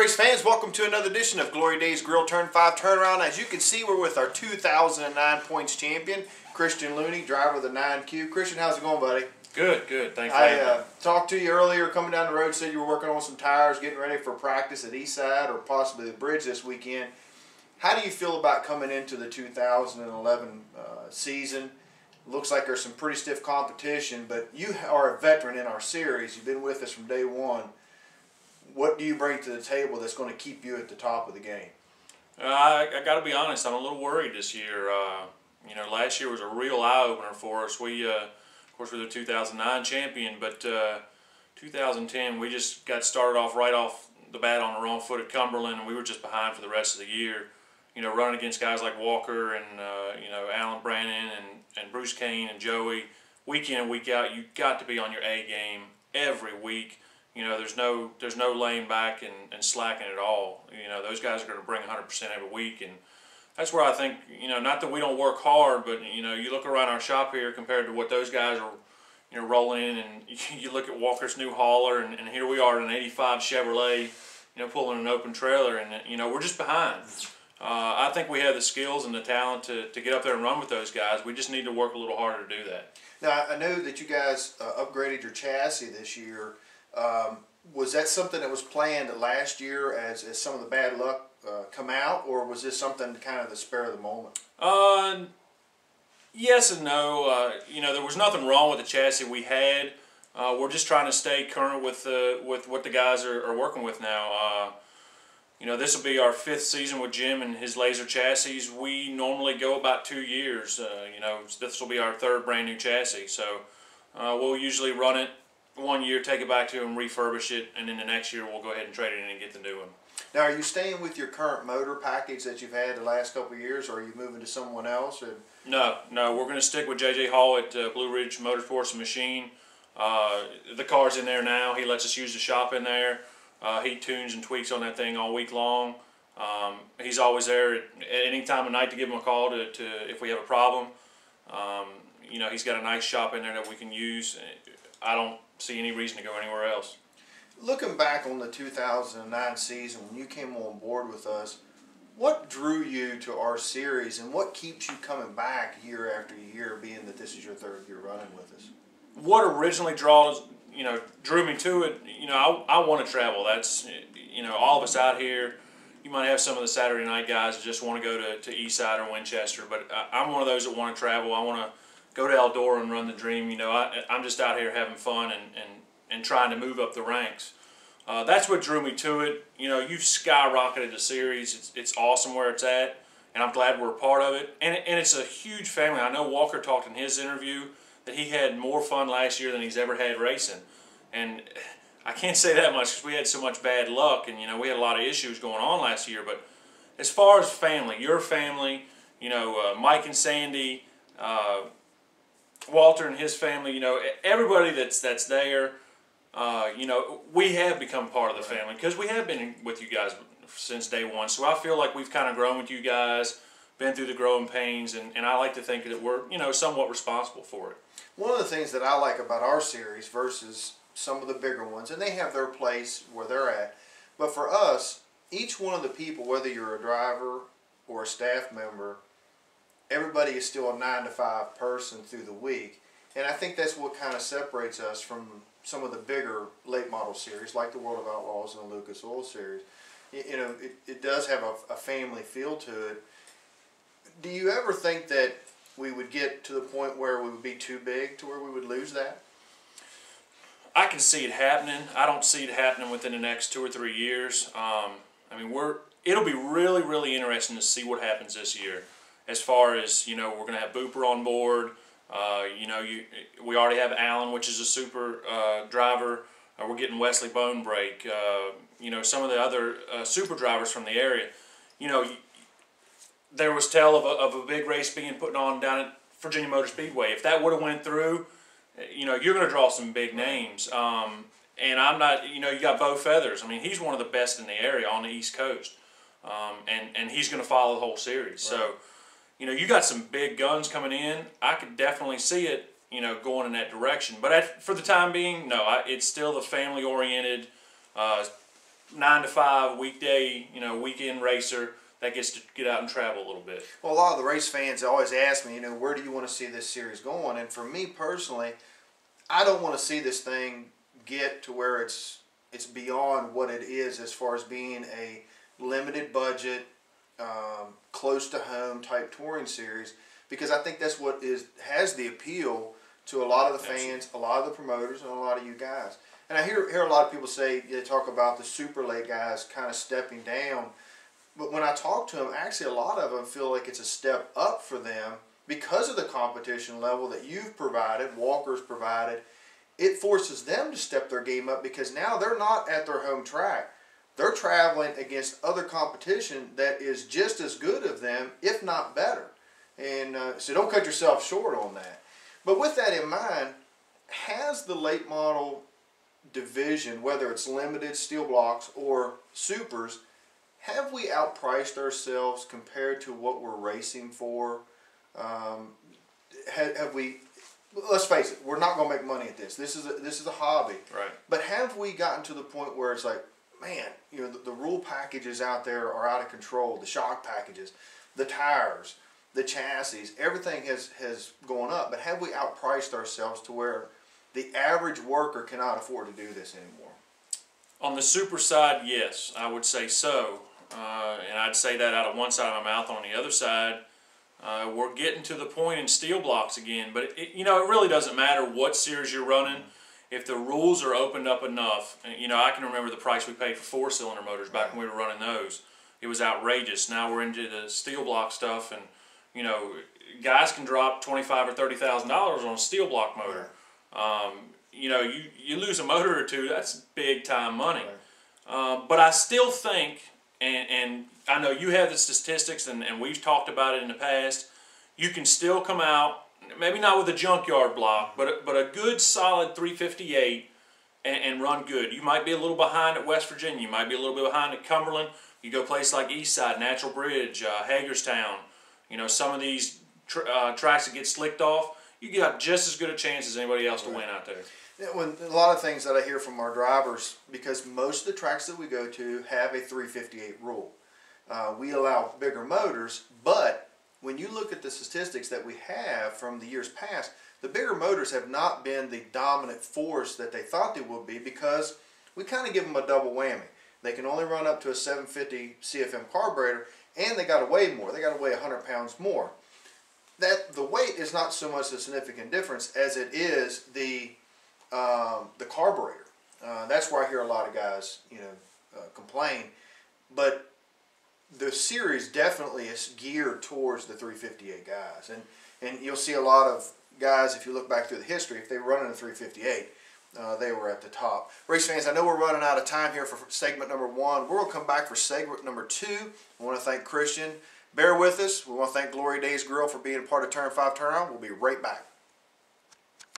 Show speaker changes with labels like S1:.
S1: race fans, welcome to another edition of Glory Days Grill Turn 5 Turnaround. As you can see, we're with our 2009 points champion, Christian Looney, driver of the 9Q. Christian, how's it going, buddy?
S2: Good, good. Thanks for having me.
S1: I talked to you earlier coming down the road, said you were working on some tires, getting ready for practice at Eastside or possibly the Bridge this weekend. How do you feel about coming into the 2011 season? Looks like there's some pretty stiff competition, but you are a veteran in our series. You've been with us from day one. What do you bring to the table that's going to keep you at the top of the game?
S2: I got to be honest, I'm a little worried this year. Last year was a real eye-opener for us. We, of course, we're the 2009 champion, but 2010, we just got started off right off the bat on the wrong foot at Cumberland, and we were just behind for the rest of the year. You know, running against guys like Walker and, Alan Brannon and Bruce Kane and Joey, week in and week out, you got to be on your A game every week. You know, there's no laying back and slacking at all. You know, those guys are going to bring 100% every week, and that's where I think, not that we don't work hard, but, you look around our shop here compared to what those guys are, rolling in, and you look at Walker's new hauler, and here we are in an 85 Chevrolet, pulling an open trailer, and, we're just behind. I think we have the skills and the talent to get up there and run with those guys. We just need to work a little harder to do that.
S1: Now, I know that you guys upgraded your chassis this year. Was that something that was planned last year as some of the bad luck come out, or was this something kind of the spur of the moment?
S2: Yes and no. There was nothing wrong with the chassis we had. We're just trying to stay current with what the guys are working with now. This will be our 5th season with Jim and his laser chassis. We normally go about 2 years. This will be our 3rd brand new chassis. So we'll usually run it 1 year, take it back to him, refurbish it, and then the next year we'll go ahead and trade it in and get the new one.
S1: Now, are you staying with your current motor package that you've had the last couple of years, or are you moving to someone else? Or?
S2: No, we're going to stick with J.J. Hall at Blue Ridge Motorsports and Machine. The car's in there now. He lets us use the shop in there. He tunes and tweaks on that thing all week long. He's always there at any time of night to give him a call to if we have a problem. He's got a nice shop in there that we can use. I don't see any reason to go anywhere else.
S1: Looking back on the 2009 season, when you came on board with us, what drew you to our series, and what keeps you coming back year after year, being that this is your 3rd year running with us?
S2: What originally drew me to it, I want to travel. That's, all of us out here. You might have some of the Saturday night guys that just want to go to Eastside or Winchester, but I'm one of those that want to travel. I want to go to Eldora and run the dream. I'm just out here having fun and trying to move up the ranks. That's what drew me to it. You've skyrocketed the series. It's awesome where it's at, and I'm glad we're a part of it. And it's a huge family. I know Walker talked in his interview that he had more fun last year than he's ever had racing. And I can't say that much because we had so much bad luck, and we had a lot of issues going on last year. But as far as family, your family, Mike and Sandy, Walter and his family, everybody that's there, we have become part of the family because we have been with you guys since day one. So I feel like we've kind of grown with you guys, been through the growing pains, and I like to think that we're, somewhat responsible for it.
S1: One of the things that I like about our series versus some of the bigger ones, and they have their place where they're at, but for us, each one of the people, whether you're a driver or a staff member, everybody is still a 9-to-5 person through the week, and I think that's what kind of separates us from some of the bigger late model series like the World of Outlaws and the Lucas Oil series. It does have a family feel to it. Do you ever think that we would get to the point where we would be too big to where we would lose that?
S2: I can see it happening. I don't see it happening within the next 2 or 3 years. It'll be really, really interesting to see what happens this year. As far as, we're going to have Booper on board. We already have Alan, which is a super driver. We're getting Wesley Bonebreak. Some of the other super drivers from the area. There was tell of a big race being put on down at Virginia Motor Speedway. If that would have went through, you're going to draw some big names. And I'm not, you got Bo Feathers. I mean, he's one of the best in the area on the East Coast. And he's going to follow the whole series. Right. So, you got some big guns coming in. I could definitely see it, going in that direction. But for the time being, no, it's still the family-oriented, 9 to 5 weekday, weekend racer that gets to get out and travel a little bit.
S1: Well, a lot of the race fans always ask me, where do you want to see this series going? And for me personally, I don't want to see this thing get to where it's beyond what it is as far as being a limited budget, close to home type touring series, because I think that's what has the appeal to a lot of the fans, a lot of the promoters, and a lot of you guys. And I hear a lot of people say, they talk about the super late guys kind of stepping down. But when I talk to them, actually a lot of them feel like it's a step up for them because of the competition level that you've provided, Walker's provided. It forces them to step their game up because now they're not at their home track. They're traveling against other competition that is just as good of them, if not better. And so don't cut yourself short on that. But with that in mind, has the late model division, whether it's limited steel blocks or supers, have we outpriced ourselves compared to what we're racing for? Have we? Let's face it, we're not going to make money at this. This is a hobby.
S2: Right.
S1: But have we gotten to the point where it's like, man, the rule packages out there are out of control. The shock packages, the tires, the chassis, everything has gone up. But have we outpriced ourselves to where the average worker cannot afford to do this anymore?
S2: On the super side, yes, I would say so. And I'd say that out of one side of my mouth. On the other side, we're getting to the point in steel blocks again. But it really doesn't matter what series you're running. If the rules are opened up enough, I can remember the price we paid for 4-cylinder motors back when we were running those. It was outrageous. Now we're into the steel block stuff, and guys can drop $25,000 or $30,000 on a steel block motor. You lose a motor or two, that's big time money. But I still think, and I know you have the statistics, and we've talked about it in the past, you can still come out, maybe not with a junkyard block, but a good solid 358 and run good. You might be a little behind at West Virginia, you might be a little bit behind at Cumberland. You go places like Eastside, Natural Bridge, Hagerstown, some of these tracks that get slicked off, you got just as good a chance as anybody else to win out there.
S1: When a lot of things that I hear from our drivers, because most of the tracks that we go to have a 358 rule. We allow bigger motors, but when you look at the statistics that we have from the years past, the bigger motors have not been the dominant force that they thought they would be, because we kind of give them a double whammy. They can only run up to a 750 CFM carburetor, and they got to weigh more. They got to weigh 100 pounds more. The weight is not so much a significant difference as it is the carburetor. That's where I hear a lot of guys, complain. But the series definitely is geared towards the 358 guys, and you'll see a lot of guys, if you look back through the history, if they were running a 358, they were at the top. Race fans, I know we're running out of time here for segment number 1. We're going to come back for segment number 2. I want to thank Christian. Bear with us. We want to thank Glory Days Grill for being a part of Turn 5 Turnaround. We'll be right back.